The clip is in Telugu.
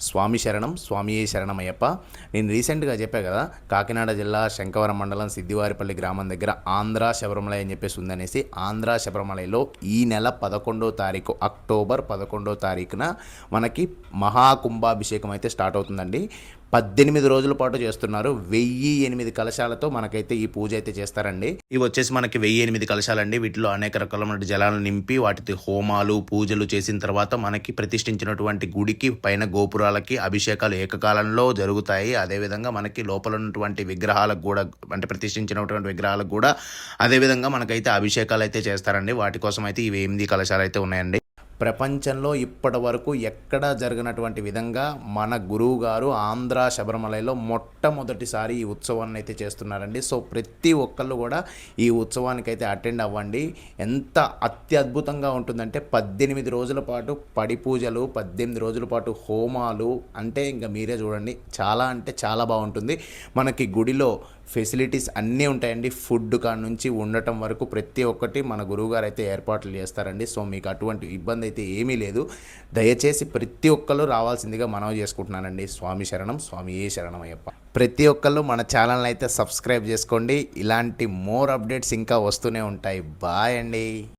స్వామి శరణం స్వామియే శరణమయ్యప్ప. నేను రీసెంట్గా చెప్పా కదా, కాకినాడ జిల్లా శంకవరం మండలం సిద్దివారిపల్లి గ్రామం దగ్గర ఆంధ్ర శబరిమల అని చెప్పేసి ఉందనేసి. ఆంధ్ర శబరిమలలో ఈ నెల 11వ తారీఖు, అక్టోబర్ 11వ తారీఖున మనకి మహాకుంభాభిషేకం అయితే స్టార్ట్ అవుతుందండి. 18 రోజుల పాటు చేస్తున్నారు. 1008 కలశాలతో మనకైతే ఈ పూజ అయితే చేస్తారండి. ఇవి వచ్చేసి మనకి 1008 కలశాలండి. వీటిలో అనేక రకాలైన జలాలను నింపి వాటి హోమాలు పూజలు చేసిన తర్వాత మనకి ప్రతిష్ఠించినటువంటి గుడికి పైన గోపురాలకి అభిషేకాలు ఏకకాలంలో జరుగుతాయి. అదేవిధంగా మనకి లోపల ఉన్నటువంటి విగ్రహాలకు కూడా, అంటే ప్రతిష్ఠించినటువంటి విగ్రహాలకు కూడా అదేవిధంగా మనకైతే అభిషేకాలు అయితే చేస్తారండి. వాటి కోసం అయితే ఈ 8 కలశాలు అయితే ఉన్నాయండి. ప్రపంచంలో ఇప్పటి వరకు ఎక్కడా జరగనటువంటి విధంగా మన గురువు గారు ఆంధ్ర శబరిమలలో మొట్టమొదటిసారి ఈ ఉత్సవాన్ని అయితే చేస్తున్నారండి. సో ప్రతి ఒక్కళ్ళు కూడా ఈ ఉత్సవానికి అయితే అటెండ్ అవ్వండి. ఎంత అత్యద్భుతంగా ఉంటుందంటే 18 రోజుల పాటు పడి పూజలు, 18 రోజుల పాటు హోమాలు, అంటే ఇంకా మీరే చూడండి, చాలా అంటే చాలా బాగుంటుంది. మనకి గుడిలో ఫెసిలిటీస్ అన్నీ ఉంటాయండి. ఫుడ్ కాడ నుంచి ఉండటం వరకు ప్రతి ఒక్కటి మన గురువుగారు అయితే ఏర్పాట్లు చేస్తారండి. సో మీకు అటువంటి ఇబ్బంది అయితే ఏమీ లేదు. దయచేసి ప్రతి ఒక్కళ్ళు రావాల్సిందిగా మనవి చేసుకుంటున్నానండి. స్వామి శరణం స్వామియే శరణం అయ్యప్ప. ప్రతి ఒక్కళ్ళు మన ఛానల్ని అయితే సబ్స్క్రైబ్ చేసుకోండి. ఇలాంటి మోర్ అప్డేట్స్ ఇంకా వస్తూనే ఉంటాయి. బాయ్ అండి.